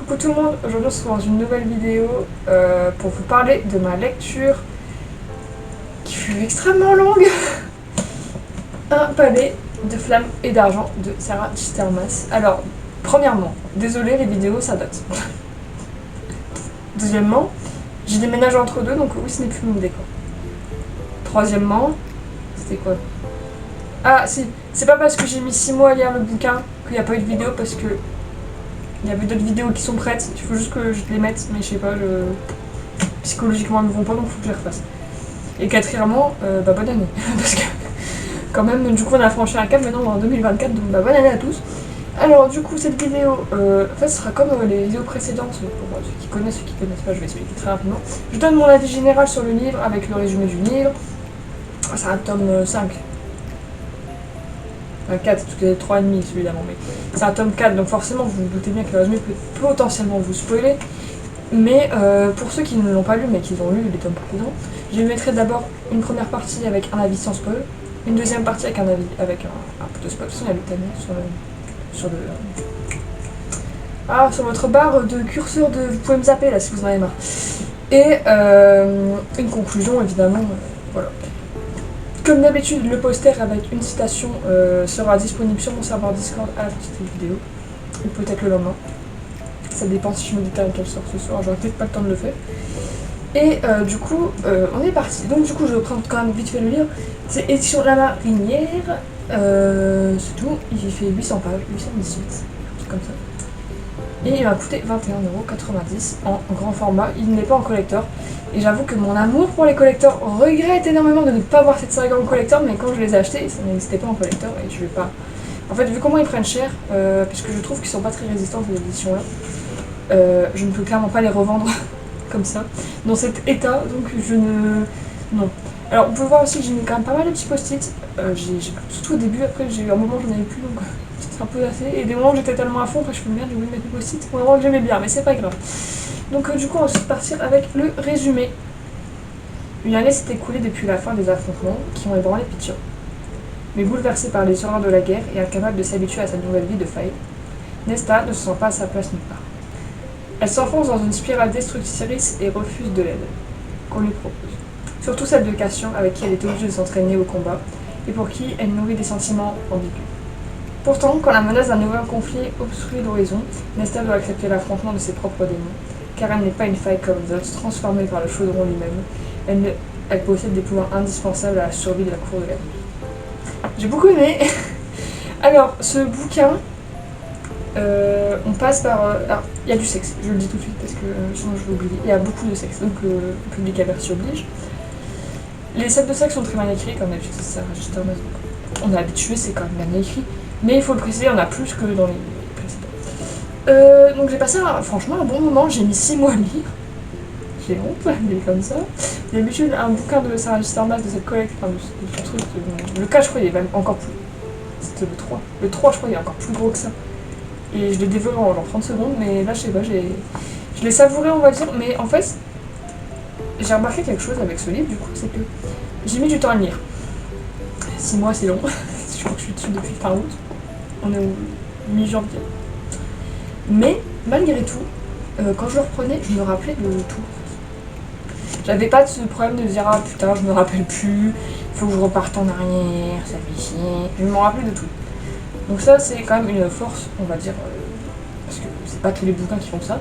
Coucou tout le monde, aujourd'hui on se retrouve dans une nouvelle vidéo pour vous parler de ma lecture qui fut extrêmement longue. Un palais de flammes et d'argent de Sarah Chistermas. Alors, premièrement, désolé les vidéos ça date. Deuxièmement, j'ai déménagé entre deux donc oui ce n'est plus mon décor. Troisièmement, c'était quoi? Ah si, c'est pas parce que j'ai mis 6 mois à lire le bouquin qu'il n'y a pas eu de vidéo parce que il y avait d'autres vidéos qui sont prêtes, il faut juste que je les mette, mais je sais pas, psychologiquement elles ne vont pas donc il faut que je les refasse. Et quatrièmement, bonne année, parce que quand même, du coup on a franchi un cap maintenant en 2024, donc bonne année à tous. Alors du coup cette vidéo, en fait ce sera comme les vidéos précédentes, pour ceux qui connaissent pas, je vais expliquer très rapidement. Je donne mon avis général sur le livre avec le résumé du livre, c'est un tome 5. 4, parce que 3,5 évidemment, mais c'est un tome 4, donc forcément vous vous doutez bien que le résumé peut potentiellement vous spoiler. Mais pour ceux qui ne l'ont pas lu mais qui ont lu les tomes précédents, je mettrai d'abord une première partie avec un avis sans spoil, une deuxième partie avec un avis avec un peu de spoil. De toute façon, il y a le thème sur votre barre de curseur de. Vous pouvez me zapper là si vous en avez marre. Et une conclusion évidemment, voilà. Comme d'habitude, le poster avec une citation sera disponible sur mon serveur Discord à la petite vidéo, ou peut-être le lendemain. Ça dépend si je me détermine qu'elle sort ce soir, j'aurai peut-être pas le temps de le faire. Et du coup, on est parti. Donc du coup, je vais prendre quand même vite fait le livre. C'est édition La Marinière, c'est tout. Il fait 800 pages, 818, un truc comme ça. Et il m'a coûté 21,90€ en grand format. Il n'est pas en collector. Et j'avoue que mon amour pour les collectors regrette énormément de ne pas avoir cette saga en collector, mais quand je les ai achetés, ça n'existait pas en collector et je vais pas. En fait, vu comment ils prennent cher, puisque je trouve qu'ils sont pas très résistants ces éditions-là, je ne peux clairement pas les revendre comme ça, dans cet état, donc je ne. Non. Alors, vous pouvez voir aussi que j'ai mis quand même pas mal de petits post-it. Surtout au début, après, j'ai eu un moment où j'en avais plus, donc c'était un peu assez. Et des moments où j'étais tellement à fond, après, je me merde, j'ai oublié de mettre des post-it. Pour un moment que j'aimais bien, mais c'est pas grave. Donc du coup on va ensuite partir avec le résumé. Une année s'est écoulée depuis la fin des affrontements qui ont ébranlé Pitcher. Mais bouleversée par les horreurs de la guerre et incapable de s'habituer à sa nouvelle vie de faille, Nesta ne se sent pas à sa place nulle part. Elle s'enfonce dans une spirale destructrice et refuse de l'aide qu'on lui propose. Surtout celle de Cassian avec qui elle est obligée de s'entraîner au combat et pour qui elle nourrit des sentiments ambigus. Pourtant, quand la menace d'un nouvel conflit obstrue l'horizon, Nesta doit accepter l'affrontement de ses propres démons. Car elle n'est pas une faille comme Zeus, transformée par le chaudron lui-même. Elle possède des pouvoirs indispensables à la survie de la cour de la vie. J'ai beaucoup aimé. Alors, ce bouquin, on passe par. Alors, il y a du sexe, je le dis tout de suite parce que sinon je l'oublie. Il y a beaucoup de sexe, donc le public averti oblige. Les scènes de sexe sont très mal écrites, comme d'habitude, c'est ça, juste un masque. On est habitué, c'est quand même bien écrit. Mais il faut le préciser, on a plus que dans les. Donc j'ai passé franchement un bon moment, j'ai mis 6 mois à lire. J'ai honte, il est comme ça. D'habitude, un bouquin de Sarah Chistermas de cette collecte, enfin de ce truc, le 4 je crois il est même encore plus. C'était le 3. Le 3 je crois il est encore plus gros que ça. Et je l'ai dévoré en genre 30 secondes, mais là je sais pas, je l'ai savouré on va dire, mais en fait, j'ai remarqué quelque chose avec ce livre du coup, c'est que j'ai mis du temps à le lire. 6 mois c'est long, je crois que je suis dessus depuis fin août. On est au mi-janvier. Mais malgré tout, quand je le reprenais, je me rappelais de tout. J'avais pas de ce problème de dire ah putain je me rappelle plus, il faut que je reparte en arrière, ça fait chier. Je me rappelais de tout. Donc ça c'est quand même une force, on va dire, parce que c'est pas tous les bouquins qui font ça.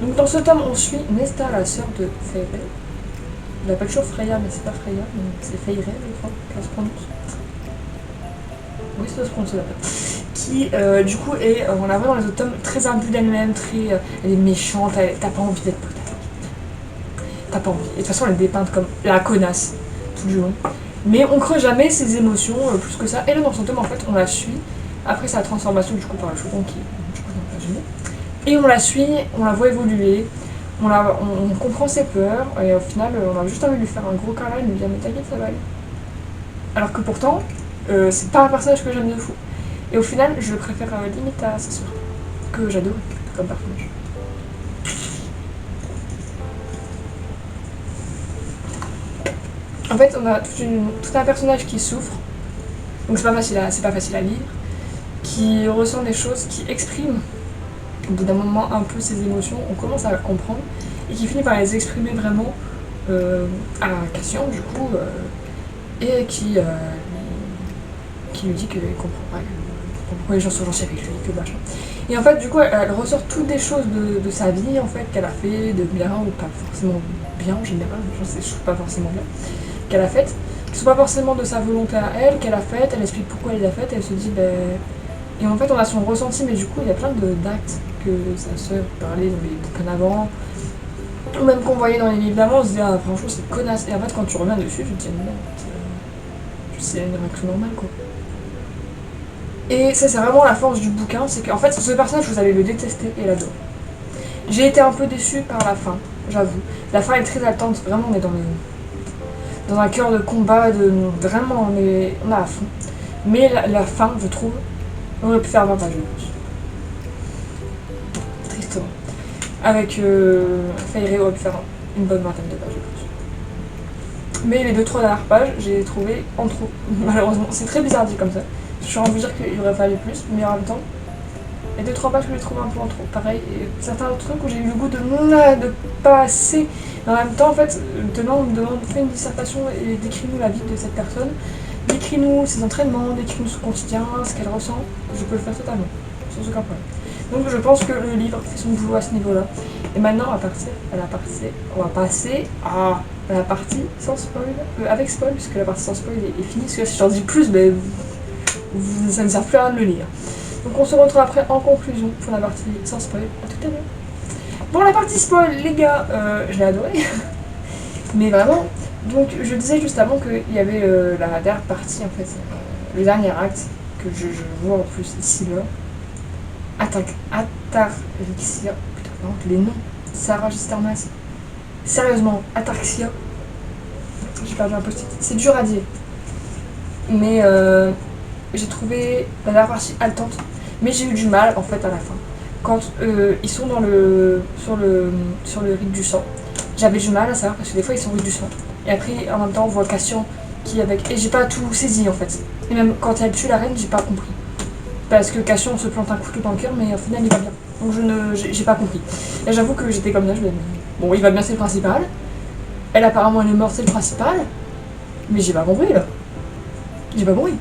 Donc dans ce tome on suit Nesta, la sœur de Feyre. Je l'appelle toujours Freya mais c'est pas Freya, c'est Feyre je crois qu'elle se prononce. Oui ça se prononce là. Qui du coup est, on la voit dans les autres tomes, très imbue d'elle-même, très, elle est méchante, t'as pas envie d'être pote. T'as pas envie. Et de toute façon elle est dépeinte comme la connasse tout du long. Mais on creuse jamais ses émotions plus que ça. Et là dans son tome en fait on la suit, après sa transformation du coup par le chaudron qui du coup dans le résumé. Et on la suit, on la voit évoluer, on comprend ses peurs, et au final on a juste envie de lui faire un gros câlin et de lui dire mais t'inquiète ça va aller. Alors que pourtant, c'est pas un personnage que j'aime de fou. Et au final, je le préfère limite à sa sœur, que j'adore comme personnage. En fait, on a tout un personnage qui souffre, donc c'est pas facile à lire, qui ressent des choses, qui exprime au bout d'un moment un peu ses émotions, on commence à comprendre, et qui finit par les exprimer vraiment à Cassian du coup, et qui lui dit qu'il comprend pas pourquoi les gens sont gentils avec lui, que machin. Et en fait, du coup, elle ressort toutes des choses de sa vie, en fait, qu'elle a fait, de bien ou pas forcément bien en général, je sais pas forcément bien, qu'elle a faites, qui sont pas forcément de sa volonté à elle, qu'elle a faites, elle explique pourquoi elle les a faites, elle se dit, ben... Et en fait, on a son ressenti, mais du coup, il y a plein d'actes que sa sœur parlait dans les bouquins avant, ou même qu'on voyait dans les livres d'avant, on se disait, ah, franchement, c'est connasse. Et en fait, quand tu reviens dessus, tu te dis, non, c'est une réaction normale, quoi. Et ça, c'est vraiment la force du bouquin, c'est qu'en fait, ce personnage, vous allez le détester et l'adorer. J'ai été un peu déçue par la fin, j'avoue. La fin est très haletante, vraiment, on est dans un cœur de combat, vraiment, on est à fond. Mais la fin, je trouve, on aurait pu faire 20 pages de plus. Tristement. Avec Feyre, on aurait pu faire une bonne vingtaine de pages de plus. Mais les 2-3 dernières pages, j'ai trouvé en trop, malheureusement. C'est très bizarre dit comme ça. Je suis en train de vous dire qu'il aurait fallu plus, mais en même temps, les 2-3 pages que j'ai trouvé un peu en trop. Pareil, et certains trucs où j'ai eu le goût de pas assez. Mais en même temps, en fait, demain on me demande, fais une dissertation et décris-nous la vie de cette personne. Décris-nous ses entraînements, décris-nous son quotidien, ce qu'elle ressent. Je peux le faire totalement, sans aucun problème. Donc je pense que le livre fait son boulot à ce niveau-là. Et maintenant on va passer à la partie sans spoil, avec spoil, puisque la partie sans spoil est finie, parce que si j'en dis plus, ben, ça ne sert plus à rien de le lire. Donc on se retrouve après en conclusion pour la partie sans spoil. À tout à l'heure. Bon, la partie spoil, les gars, je l'ai adoré. Mais vraiment, donc je disais juste avant qu'il y avait la dernière partie, en fait, le dernier acte, que je vois en plus ici là. Atarxia. Putain, par contre, les noms. Sarah Gistermas. Sérieusement, Atarxia. J'ai perdu un post-it. C'est dur à dire. Mais j'ai trouvé la dernière partie haletante. Mais j'ai eu du mal, en fait, à la fin. Quand ils sont sur le rite du sang. J'avais du mal à savoir parce que des fois ils sont rite du sang. Et après, en même temps, on voit Cassian qui est avec. Et j'ai pas tout saisi en fait. Et même quand elle tue la reine, j'ai pas compris. Parce que Cassian se plante un couteau dans le cœur, mais au final il va bien. Donc j'ai pas compris. Et j'avoue que j'étais comme ça, je me dis, bon, il va bien, c'est le principal. Elle apparemment elle est morte, c'est le principal. Mais j'ai pas compris là. J'ai pas compris.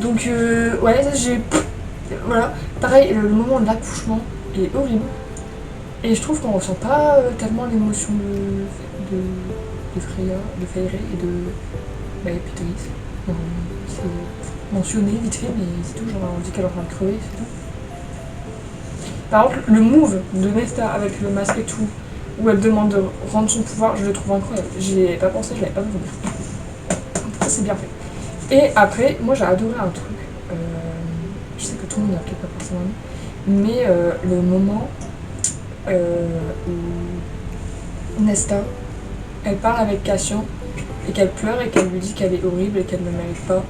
Donc ouais, ça j'ai. Voilà. Pareil, le moment de l'accouchement est horrible. Et je trouve qu'on ressent pas tellement l'émotion de Freya, de Feyre et de Pitoris. C'est mentionné vite fait, mais c'est tout, genre on dit qu'elle est en train de crever, c'est tout. Par contre, le move de Nesta avec le masque et tout, où elle demande de rendre son pouvoir, je le trouve incroyable. J'y ai pas pensé, je l'avais pas vu venir. Ça c'est bien fait. Et après, moi j'ai adoré un truc. Je sais que tout le monde n'a peut-être pas forcément vu, mais le moment où Nesta, elle parle avec Cassian et qu'elle pleure et qu'elle lui dit qu'elle est horrible et qu'elle ne mérite pas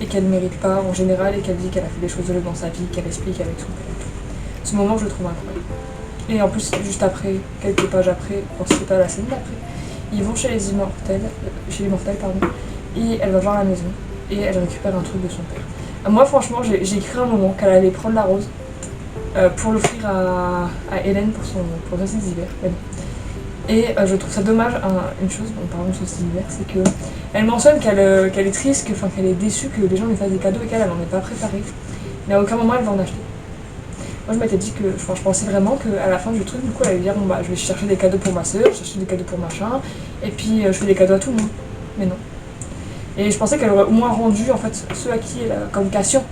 et qu'elle ne mérite pas en général et qu'elle dit qu'elle a fait des choses horribles dans sa vie, qu'elle explique avec son père et tout. Ce moment je le trouve incroyable. Et en plus juste après, quelques pages après, bon c'était pas la scène d'après, ils vont chez les immortels, et elle va voir la maison et elle récupère un truc de son père. Moi franchement j'ai cru un moment qu'elle allait prendre la rose pour l'offrir à Hélène pour son solstice d'hiver. Et je trouve ça dommage, une chose, en parlant de solstice d'hiver, c'est qu'elle mentionne qu'elle est triste, qu'elle est déçue que les gens lui fassent des cadeaux et qu'elle n'en est pas préparée. Mais à aucun moment elle va en acheter. Moi je m'étais dit que, je pensais vraiment qu'à la fin du truc, du coup elle allait dire bon bah je vais chercher des cadeaux pour ma soeur, chercher des cadeaux pour machin, et puis je fais des cadeaux à tout le monde. Mais non. Et je pensais qu'elle aurait au moins rendu en fait ceux à qui elle a, comme Cassian.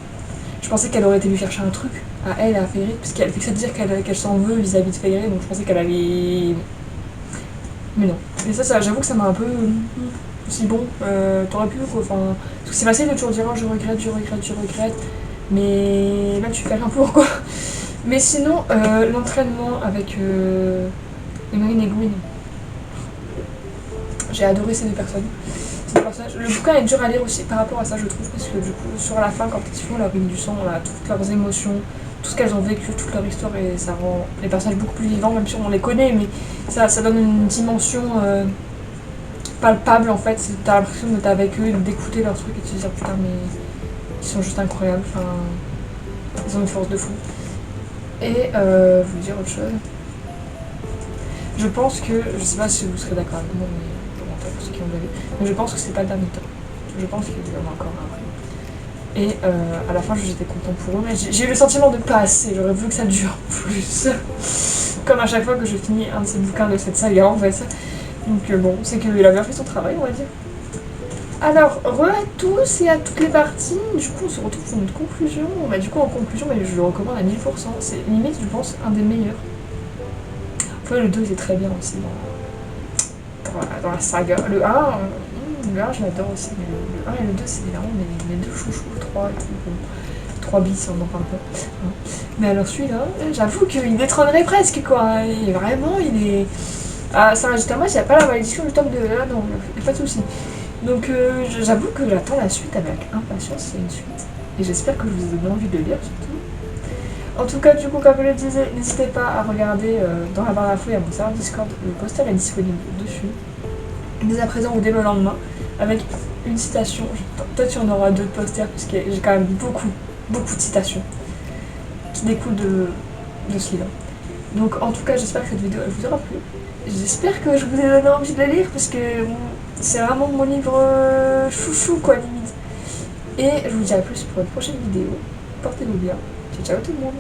Je pensais qu'elle aurait été lui chercher un truc à elle, à Feyre, parce qu'elle fait que ça dire qu'elle s'en veut vis-à-vis de Feyre, donc je pensais qu'elle allait. Mais non. Et ça j'avoue que ça m'a un peu. Si bon, t'aurais pu quoi. Enfin, parce que c'est facile de toujours dire oh, je regrette, mais là tu fais rien pour quoi. Mais sinon, l'entraînement avec Emeline et Gwyn, j'ai adoré ces deux personnes. Le bouquin est dur à lire aussi par rapport à ça, je trouve, parce que du coup, sur la fin, quand ils font leur rime du sang, on a toutes leurs émotions, tout ce qu'elles ont vécu, toute leur histoire, et ça rend les personnages beaucoup plus vivants, même si on les connaît, mais ça donne une dimension palpable en fait. T'as l'impression d'être avec eux, d'écouter leurs trucs et de se dire putain, mais ils sont juste incroyables, enfin, ils ont une force de fou. Et vous dire autre chose. Je pense que, je sais pas si vous serez d'accord avec moi, mais commentaire pour ceux qui ont vu, mais je pense que c'est pas le dernier tome. Je pense qu'il y en a encore un après. Et à la fin, j'étais content pour eux, mais j'ai eu le sentiment de pas assez. J'aurais voulu que ça dure plus. Comme à chaque fois que je finis un de ces bouquins de cette saga, en fait. Donc bon, c'est qu'il a bien fait son travail, on va dire. Alors, re à tous et à toutes les parties. Du coup, on se retrouve pour notre conclusion. Bah, du coup, en conclusion, bah, je le recommande à 1000%. C'est limite, je pense, un des meilleurs. Après, le 2 est très bien aussi dans la saga. Le 1, je l'adore aussi. Mais le 1 et le 2, c'est vraiment mes deux chouchous. Le 3 et tout. Bon, 3 bis, on n'en parle pas. Hein. Mais alors, celui-là, j'avoue qu'il détrônerait presque, quoi. Et vraiment, il est. Ah, ça rajoute à moi, il n'y a pas la malédiction du tome 2. Là, non, pas de soucis. Donc j'avoue que j'attends la suite avec impatience, c'est une suite. Et j'espère que je vous ai donné envie de le lire surtout. En tout cas, du coup, comme je le disais, n'hésitez pas à regarder dans la barre d'infos et à mon serveur Discord, le poster est disponible dessus. Dès à présent ou dès le lendemain, avec une citation. Peut-être qu'il y en aura d'autres posters, parce que j'ai quand même beaucoup de citations qui découlent de ce livre. Donc en tout cas, j'espère que cette vidéo elle vous aura plu. J'espère que je vous ai donné envie de le lire, parce que c'est vraiment mon livre chouchou, quoi, limite. Et je vous dis à plus pour une prochaine vidéo. Portez-vous bien. Ciao, ciao tout le monde.